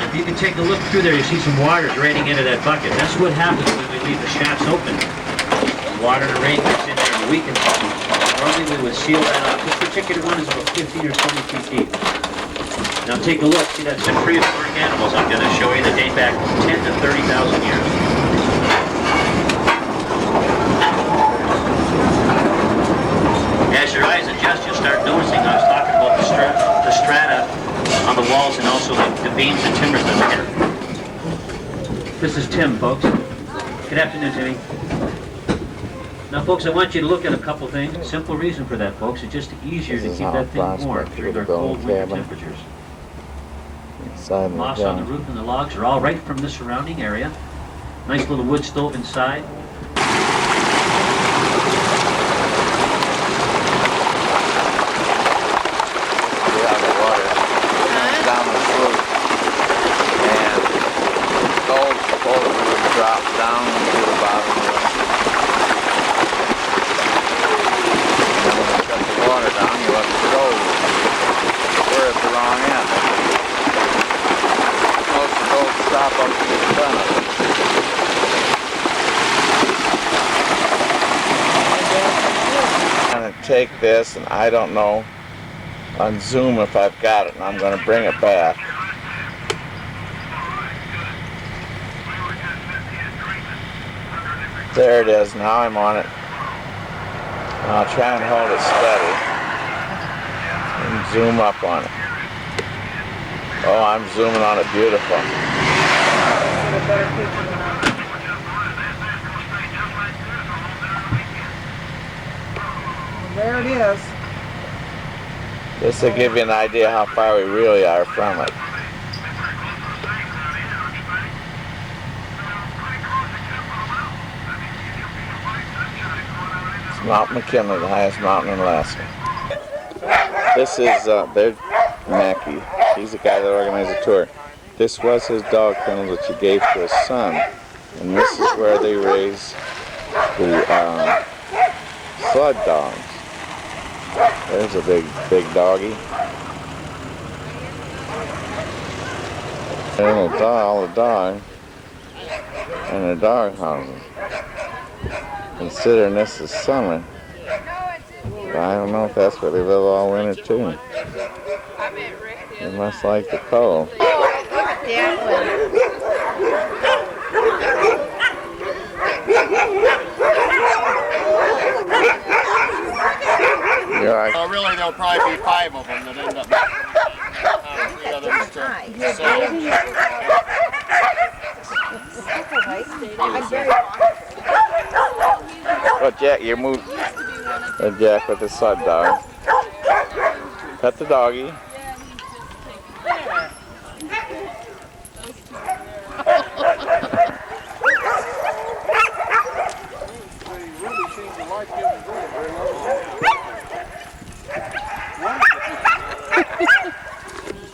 If you can take a look through there, you see some water draining into that bucket. That's what happens when we leave the shafts open. Water and rain gets in there and weakens it. Normally we would seal that up. This particular one is about 15 or 20 feet deep. Now take a look. See that some prehistoric animals I'm going to show you that date back 10 to 30,000 years. As your eyes adjust, you'll start noticing I was talking about the strata on the walls and also the beams and timbers that are here. This is Tim, folks. Good afternoon, Timmy. Now, folks, I want you to look at a couple things. Simple reason for that, folks. It's just easier to keep that thing warm through their cold winter temperatures. Moss on the roof and the logs are all right from the surrounding area. Nice little wood stove inside. Drop down to the bottom of it. And then when you shut the water down, you let the stove. We're at the wrong end. Most of those stop up to the front of it. I'm going to take this, and I don't know on Zoom if I've got it, and I'm going to bring it back. There it is, now I'm on it. And I'll try and hold it steady and zoom up on it. Oh, I'm zooming on it beautiful. There it is. This will give you an idea how far we really are from it. Mount McKinley, the highest mountain in Alaska. This is their Mackie. He's the guy that organized the tour. This was his dog kennel that he gave to his son, and this is where they raise the sled dogs. There's a big doggy. And a dog in a dog house. Considering this is summer, but I don't know if that's where they live all winter too. They must like the cold. Well, really, there'll probably be 5 of them that end up 3 others Well, Jack, you move. Jack with the sled dog. Pet the doggy.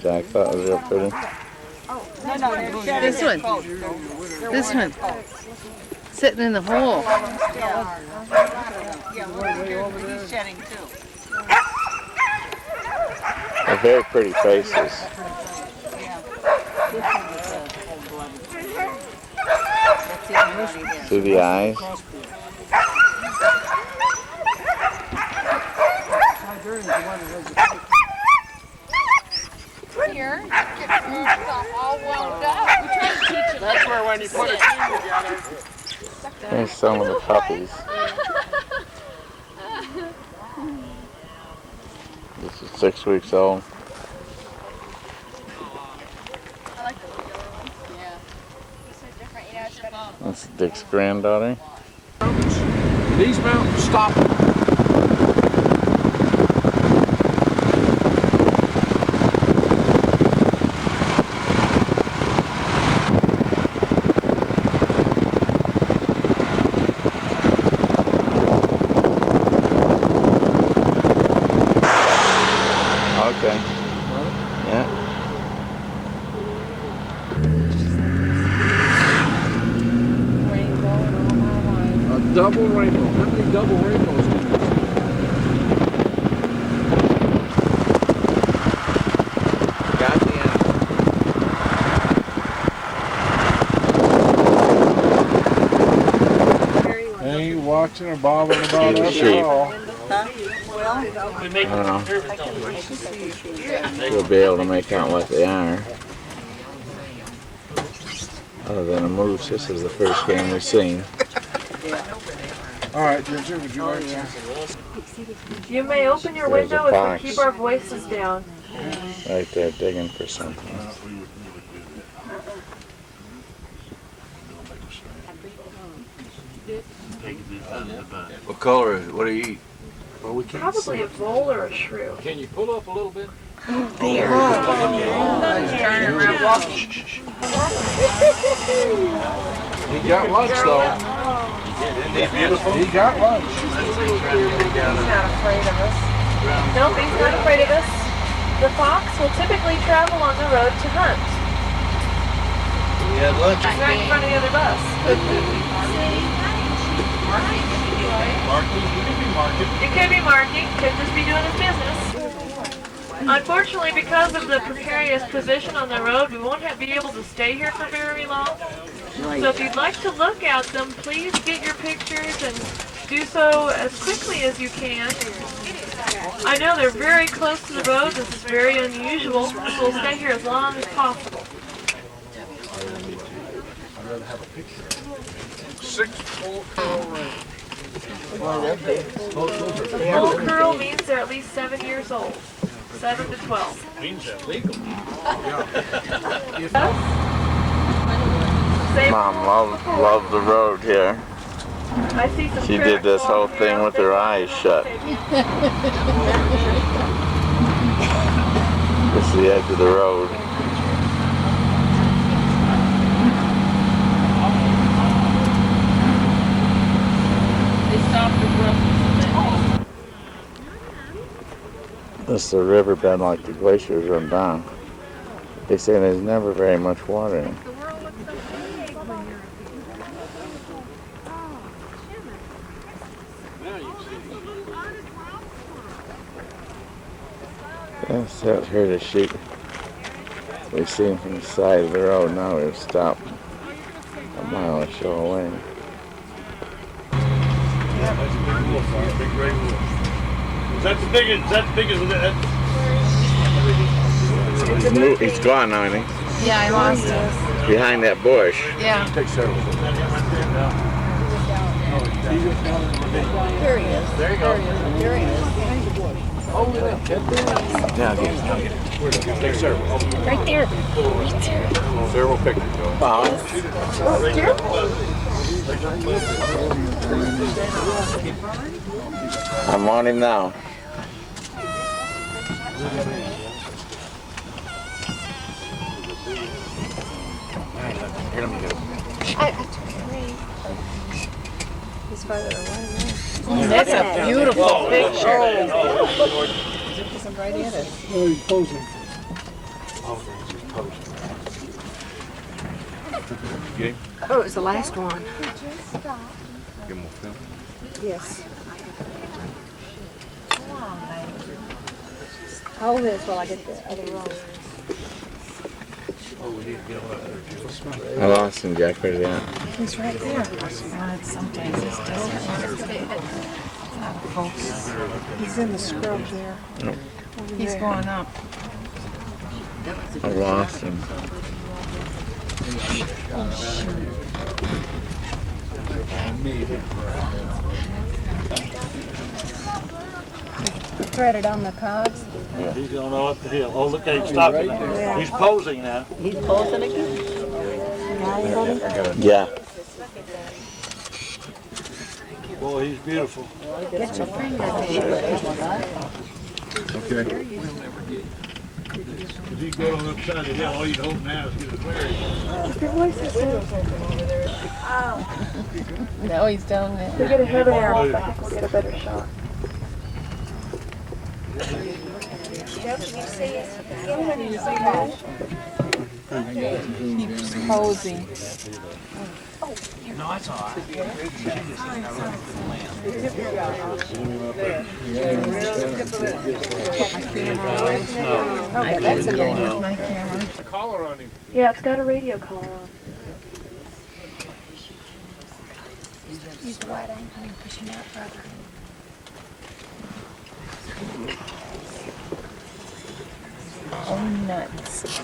Jack thought it was real pretty. This one. This one. Sitting in the hole. He's shedding too. They're very pretty faces. See the eyes? Here, get all wound up. That's where when you put a team together. There's some of the puppies. This is 6 weeks old. I like the little one. Yeah. This is different, you know, it's better. That's Dick's granddaughter. These mountains stop. Okay. Yeah. A double rainbow. How many double rainbows do you see? Got the end. watching or bothering about us Sheep. at all. We make I don't know. You'll be able to make out what they are. Other than a moose, this is the first game we've seen. All right, Ginger, would you like to? You may open your There's a window if we fox. keep our voices down. Right there digging for something. What color is it? What do you eat? Probably a vole or a shrew. Can you pull up a little bit? He got lunch though. He got lunch. Nope, he's not afraid of us. The fox will typically travel on the road to hunt. We had lunch. He's right in front of the other bus. You could be marking, could just be doing his business. Unfortunately, because of the precarious position on the road, we won't be able to stay here for very long. So if you'd like to look at them, please get your pictures and do so as quickly as you can. I know they're very close to the road. This is very unusual. So we'll stay here as long as possible. 6 full curl range. Full curl means they're at least 7 years old. 7 to 12. Mom loved the road here. I see some She did this whole thing with her eyes shut. This is the edge of the road. This is a riverbed like the glaciers run down. They say there's never very much water in it. Yes, out here the sheep. We've seen from the side of the road. Now we've stopped a mile or so away. Is that the biggest? Is that the biggest? He's gone now, isn't he? Yeah, I lost it. Behind that bush. Yeah. Here he is. There you go. There he is. Now get it. Take several. Right there. Several pictures. I'm on him now. He's farther away now. That's a beautiful picture. Right at it. Oh, he's posing. Oh, it was the last one. Give him a film. Yes. Hold this while I get the other roll. I lost him, Jack. Where's he at? He's right there. Sometimes it's just he's in the scrub there. Nope. He's going up. I lost him. Threaded on the cogs. He's going off the hill. Oh, look, he's stopping. He's posing now. He's posing again. Yeah. Boy, he's beautiful. Get your finger. Okay. If you go on the upside of the hill, all you'd hope now is get a clear. No, he's down there. We get a head air off, I think we'll get a better shot. He's posing. No, that's all right. Okay, that's a good with my camera. Collar on him. Yeah, it's got a radio collar on. Use the wide angle and push him out further. Oh, nuts.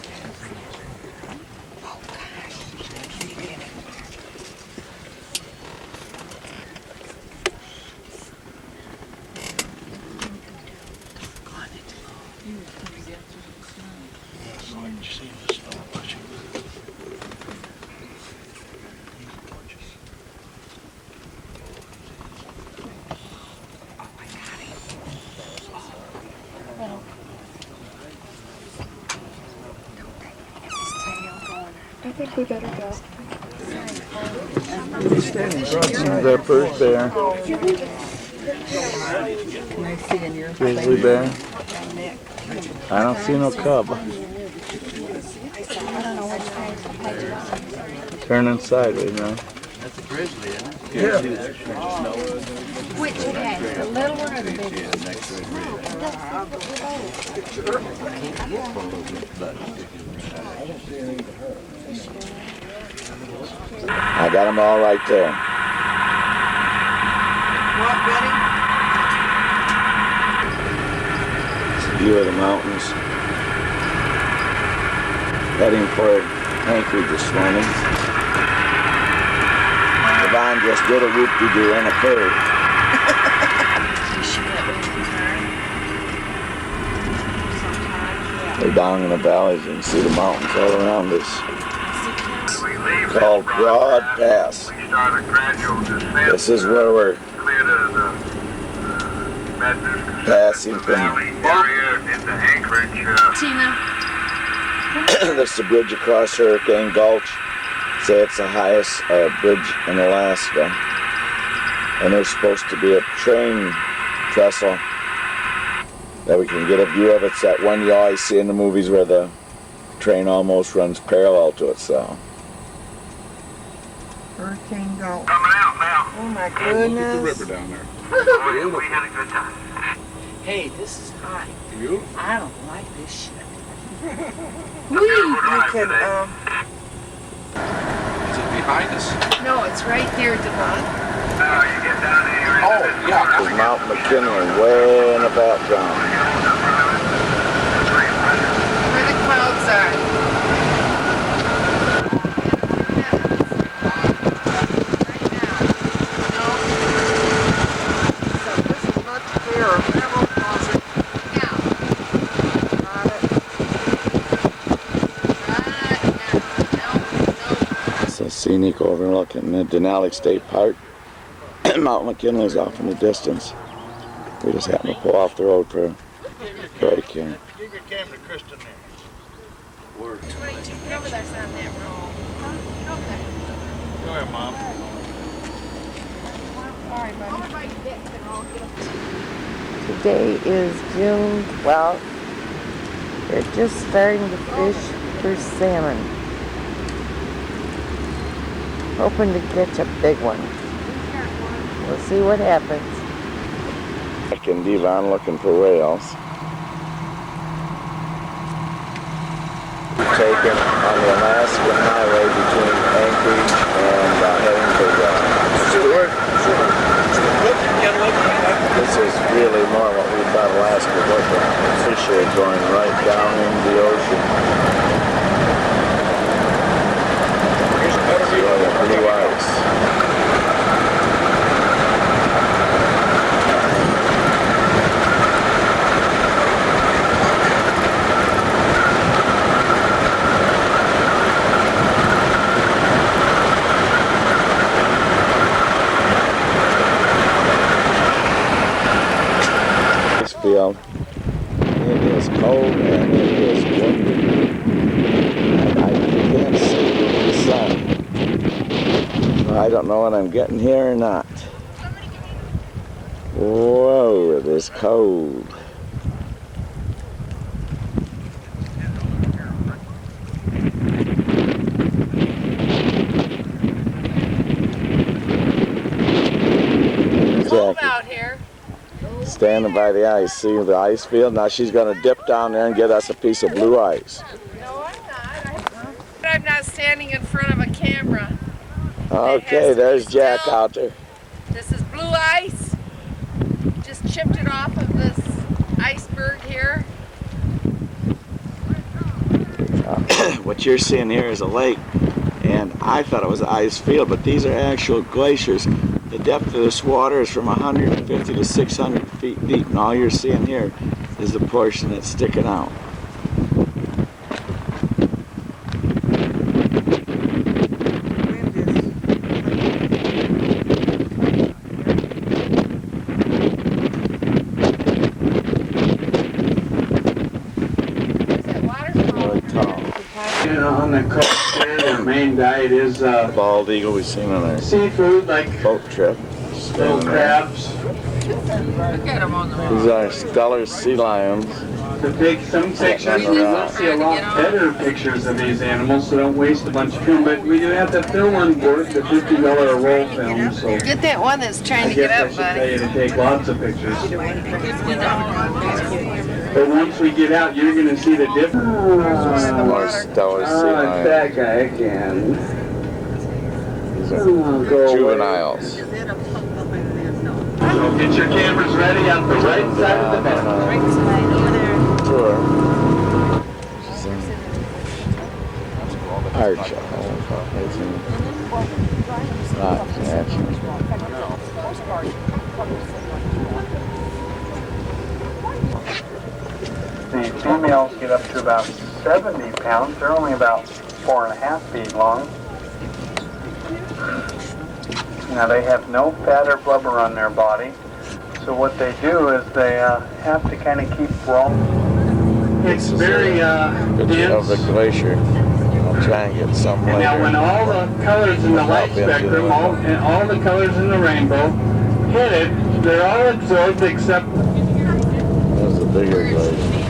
I think we better go. Zippers bear. Can I see in your Grizzly bear. I don't see no cub. Turning sideways now. That's a grizzly, isn't it? Yeah. Which bag? The little one or the big one? I got them all right there. What, Betty? View of the mountains. Heading for Anchorage this morning. Yvonne just did a whoop-de-doo on a curve. We're down in the valleys, you can see the mountains all around us. It's called Broad Pass. This is where we're passing from. Tina. This is the bridge across Hurricane Gulch. Say it's the highest bridge in Alaska. And there's supposed to be a train trestle that we can get a view of. It's that one you always see in the movies where the train almost runs parallel to itself. Hurricane Gulch. Coming out now. Oh my goodness. Look at the river down there. We had a good time. Hey, this is hot. You? I don't like this shit. You can, Is it behind us? No, it's right there at the bottom. You get down here. Oh, yeah. There's Mount McKinley way in the background. Where the clouds are. It's a scenic overlooking the Denali State Park. Mount McKinley's off in the distance. We just happened to pull off the road for a break here. Give your camera to Kristen there. Remember that's on that roll. Go ahead, Mom. Today is June 12th. They're just starting to fish for salmon. Hoping to catch a big one. We'll see what happens. Jack and Devon looking for whales. Taken on the Alaskan Highway between Anchorage and heading to Stewart. This is really more what we thought Alaska was. The fish are going right down into the ocean. Blue ice. Field. It is cold and it is windy. I can't see the sun. I don't know what I'm getting here or not. Whoa, it is cold. Cold out here. Standing by the ice, see the ice field? Now she's going to dip down there and get us a piece of blue ice. No, I'm not. I'm not standing in front of a camera. Okay, there's Jack out there. ice. Just chipped it off of this iceberg here. What you're seeing here is a lake, and I thought it was an ice field, but these are actual glaciers. The depth of this water is from 150 to 600 feet deep, and all you're seeing here is the portion that's sticking out. On the coast there, their main diet is Bald eagle we've seen on our seafood, like boat trip. little crabs. These are Steller sea lions. To take some pictures, we will see a lot better pictures of these animals, so don't waste a bunch of film. But we do have to film on board the $50 roll film, so Get that one that's trying I to get guess I up, should tell buddy. you to take lots of pictures. But once we get out, you're going to see the difference. More Steller sea lions. That guy again. These are juveniles. So get your cameras ready on the right side of the bed. Tour. Arch. It's not catching. The females get up to about 70 pounds. They're only about 4.5 feet long. Now they have no fat or blubber on their body. So what they do is they have to kind of keep rolling. It's very Picture of the dense. glacier. I'll try and get some And now when later. all the colors in the light spectrum, all the colors in the rainbow hit it, they're all absorbed except There's a bigger glacier.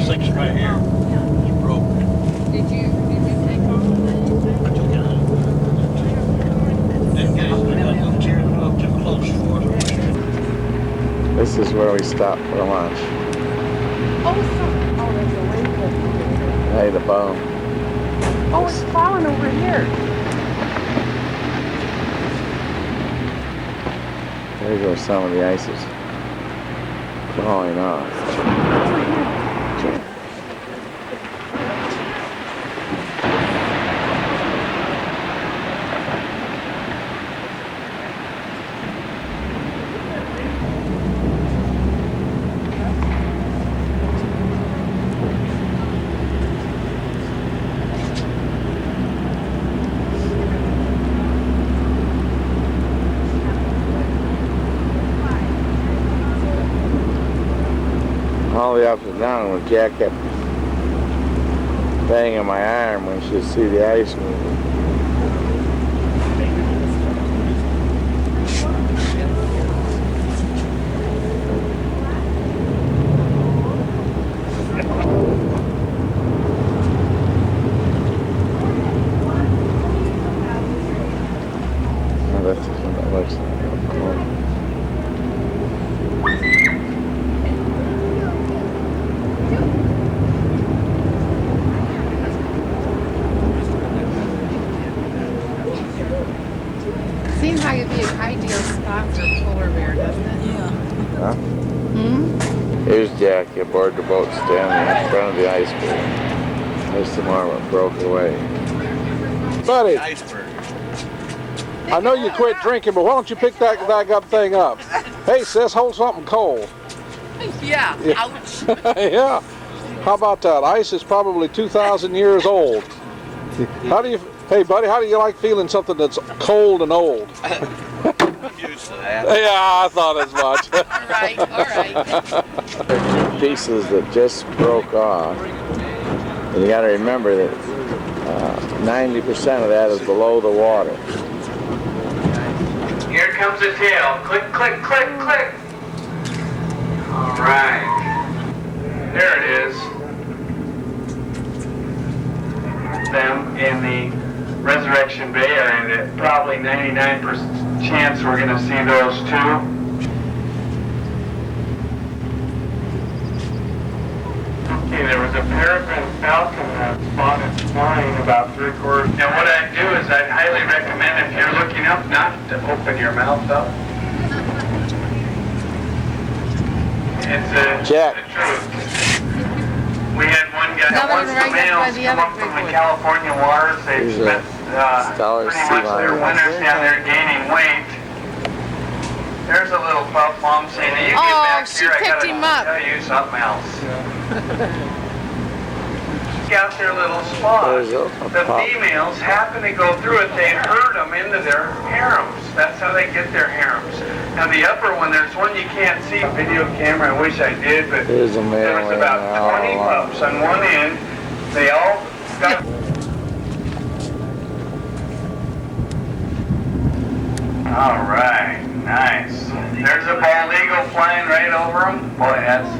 Six right here. Did you take off? I took it out. Didn't get it. I got no chair up too close for it. This is where we stopped for lunch. Hey, the bone. Oh, it's falling over here. There goes some of the ices falling off. All the way up and down when Jack kept banging my arm when she'd see the ice moving. Oh, that's what that looks like. Seems like it'd be an ideal spot for a polar bear, doesn't it? Yeah. Huh? Hmm? Here's Jackie aboard the boat standing in front of the iceberg. There's some more that broke away. Buddy, Iceberg. I know you quit drinking, but why don't you pick that thing up? Hey, sis, hold something cold. Yeah. Yeah. Ouch. Yeah. How about that? Ice is probably 2,000 years old. Hey, buddy, how do you like feeling something that's cold and old? Used to that. Yeah, I thought as much. All right. There are two pieces that just broke off. And you got to remember that 90% of that is below the water. Here comes the tail. Click, click, click, click. All right. There it is. Them in the Resurrection Bay area. Probably 99% chance we're going to see those too. Okay, there was a peregrine falcon that spotted flying about 3/4. And what I'd do is I'd highly recommend if you're enough not to open your mouth up. It's the Jack. truth. We had one guy, Not once even the right next by males the come other up from the big one. California waters, they've Here's a spent Stellar pretty sea much their lion. winters down there gaining weight. There's a little pup mom saying, "You get Oh, back she here, I picked gotta him up." tell you something else." Got their little spot. There's a The pup. females happen to go through it, they herd them into their harems. That's how they get their harems. Now the upper one, there's one you can't see. Video camera, I wish I did, but There's a male there was about laying out 20 along. pups on one end. They all got... All right, nice. There's a bald eagle flying right over them. Boy, that's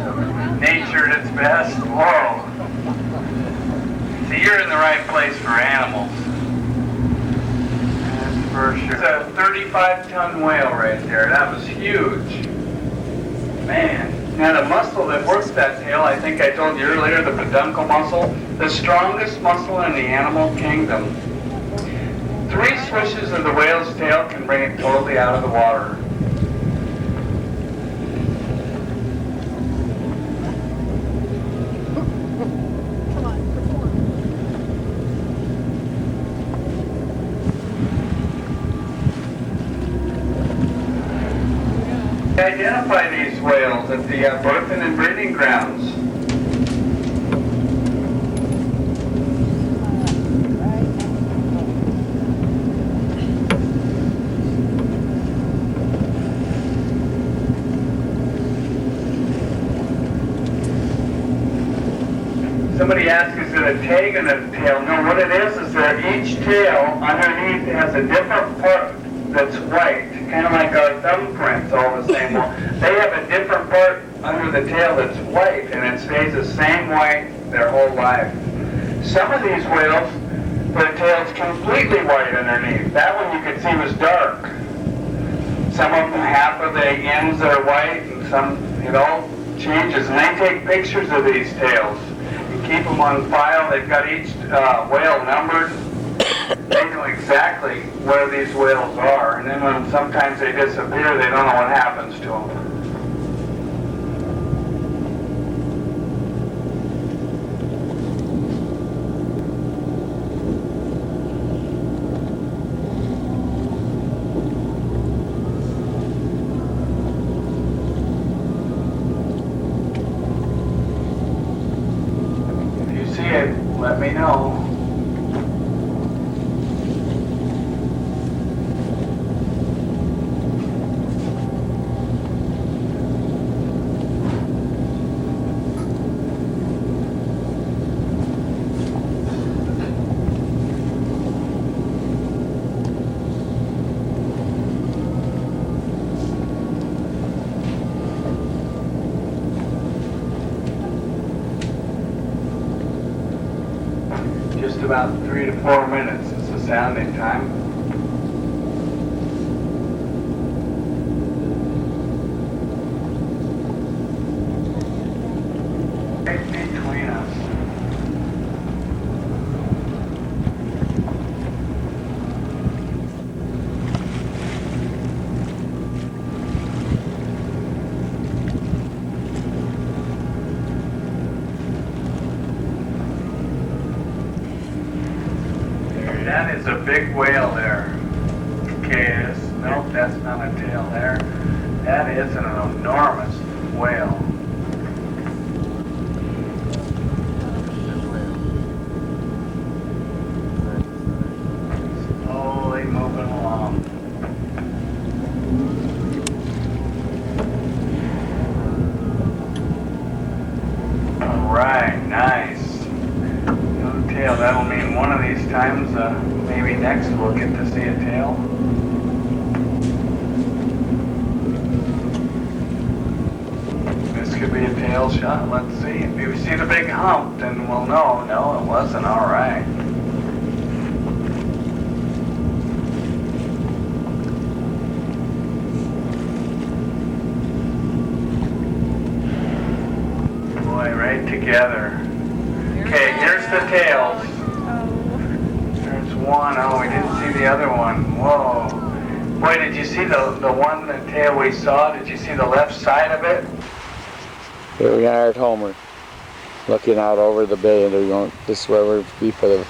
nature at its best. Whoa. See, you're in the right place for animals. That's for sure. It's a 35-ton whale right there. That was huge. Man. Now the muscle that works that tail, I think I told you earlier, the peduncle muscle, the strongest muscle in the animal kingdom. 3 swishes of the whale's tail can bring it totally out of the water. Identify these whales at the birthing and breeding grounds. Somebody asked, is it a tag and a tail? No, what it is that each tail underneath has a different part that's white, kind of like our thumbprints, all the same. Well, they have a different part under the tail that's white, and it stays the same white their whole life. Some of these whales, their tail's completely white underneath. That one you could see was dark. Some of them, half of the ends are white, and some, it all changes. And they take pictures of these tails and keep them on file. They've got each whale numbered. They know exactly where these whales are, and then when sometimes they disappear, they don't know what happens to them. If you see it, let me know. Just about 3 to 4 minutes is the sounding time. Right between us. That is a big whale there. Okay, nope, that's not a tail there. That is an enormous whale. Slowly moving along. All right, nice. No tail. That'll mean one of these times, maybe next we'll get to see a tail. This could be a tail shot. Let's see. If you see the big hump, then we'll know. No, it wasn't. All right. Boy, right together. Okay, here's the tails. There's one. Oh, we didn't see the other one. Whoa. Boy, did you see the one tail we saw? Did you see the left side of it? Here we are at Homer, looking out over the bay, and this is where we'll be for the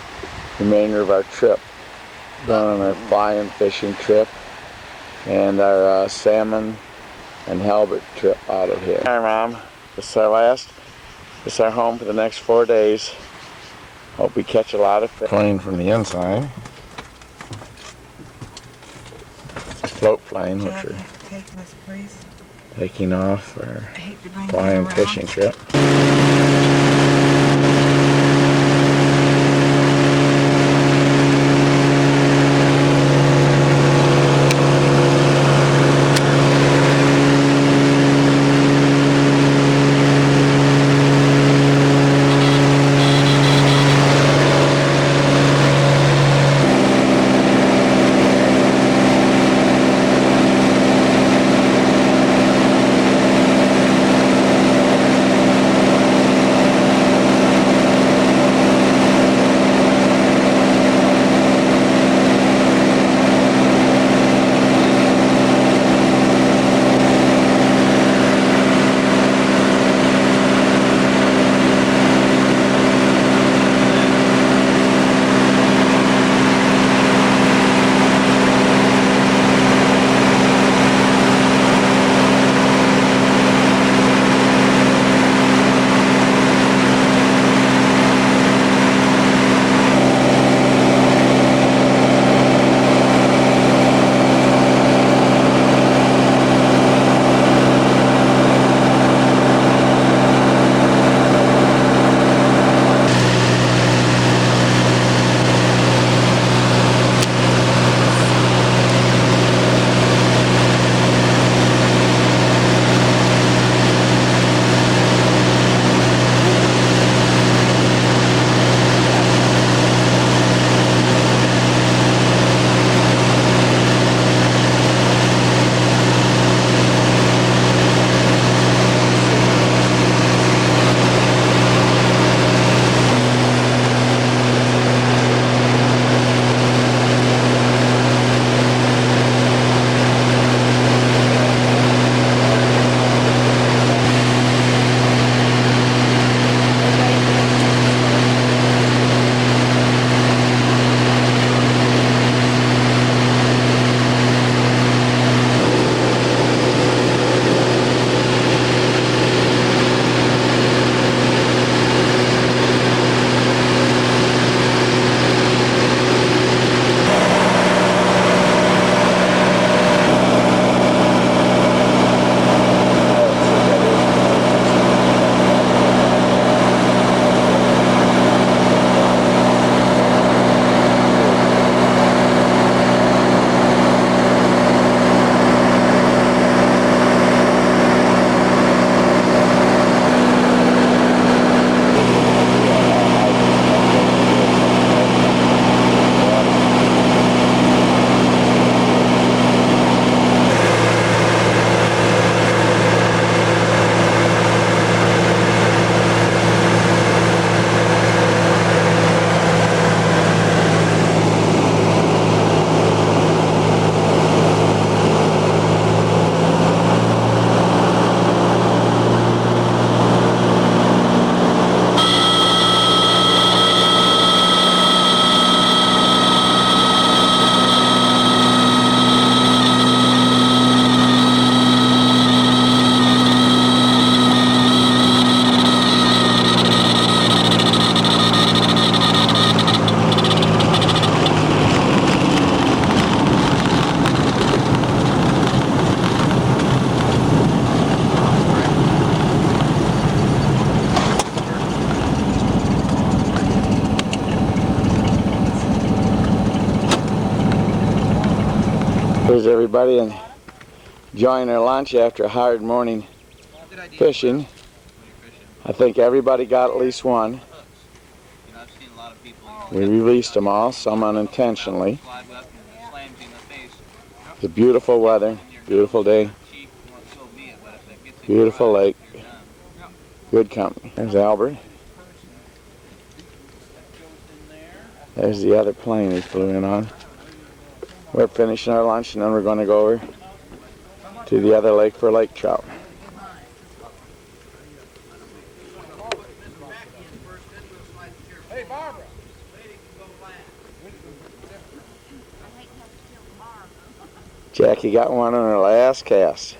remainder of our trip. Going on our flying fishing trip and our salmon and halibut trip out of here. Hi, Mom. This is our home for the next 4 days. Hope we catch a lot of fish. Plane from the inside. Float plane, which we're taking off for our flying fishing trip. Here's everybody enjoying their lunch after a hard morning fishing. I think everybody got at least one. We released them all, some unintentionally. It's a beautiful weather, beautiful day, beautiful lake, good company. There's Albert. There's the other plane he flew in on. We're finishing our lunch and then we're going to go over to the other lake for lake trout. Hey, Barbara. Jackie got one on her last cast.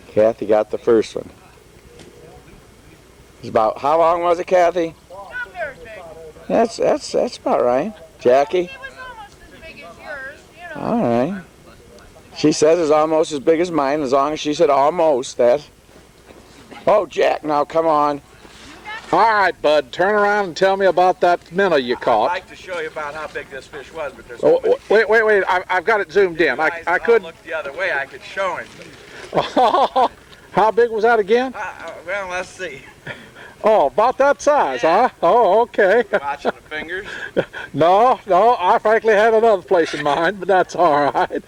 Kathy got the first one. It's about, how long was it, Kathy? Not very big. That's about right. Jackie? It was almost as big as yours, you know. All right. She says it's almost as big as mine, as long as she said almost that. Oh, Jack, now come on. All right, Bud, turn around and tell me about that minnow you I'd caught. like to show you about how big this fish was, but there's Oh, so many wait, I've got it zoomed in. I I could. look the other way, I could show him. How big was that again? Well, let's see. Oh, about that size, huh? Oh, okay. Watching the fingers. No, I frankly had another place in mind, but that's all right.